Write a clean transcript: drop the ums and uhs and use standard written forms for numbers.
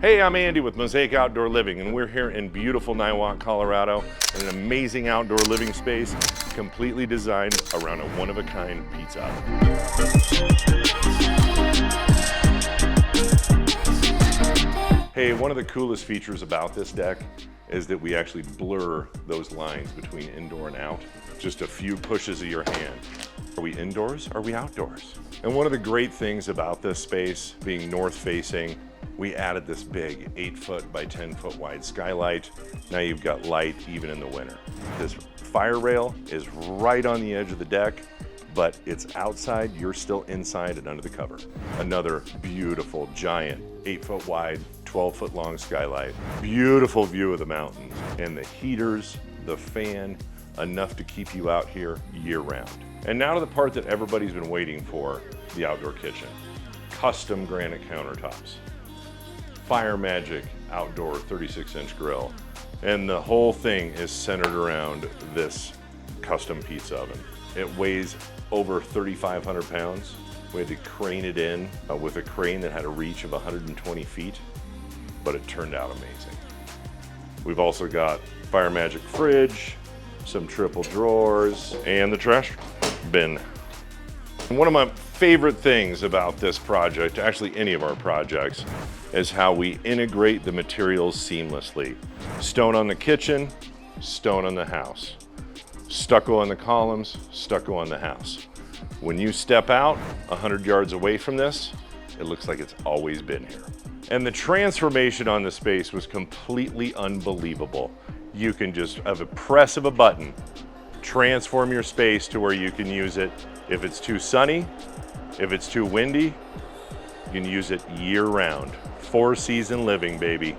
Hey, I'm Andy with Mosaic Outdoor Living, and we're here in beautiful Niwot, Colorado, in an amazing outdoor living space, completely designed around a one-of-a-kind pizza oven. Hey, one of the coolest features about this deck is that we actually blur those lines between indoor and out. Just a few pushes of your hand. Are we indoors? Are we outdoors? And one of the great things about this space, being north-facing, we added this big 8-foot by 10-foot wide skylight. Now you've got light even in the winter. This fire rail is right on the edge of the deck, but it's outside, you're still inside and under the cover. Another beautiful, giant, 8-foot wide, 12-foot long skylight. Beautiful view of the mountains. And the heaters, the fan, enough to keep you out here year-round. And now to the part that everybody's been waiting for, the outdoor kitchen. Custom granite countertops. Fire Magic outdoor 36-inch grill. And the whole thing is centered around this custom pizza oven. It weighs over 3,500 pounds. We had to crane it in with a crane that had a reach of 120 feet, but it turned out amazing. We've also got Fire Magic fridge, some triple drawers, and the trash bin. And one of my favorite things about this project, actually any of our projects, is how we integrate the materials seamlessly. Stone on the kitchen, stone on the house. Stucco on the columns, stucco on the house. When you step out 100 yards away from this, it looks like it's always been here. And the transformation on the space was completely unbelievable. You can just, have a press of a button, transform your space to where you can use it. If it's too sunny, if it's too windy, you can use it year round. 4-season living, baby.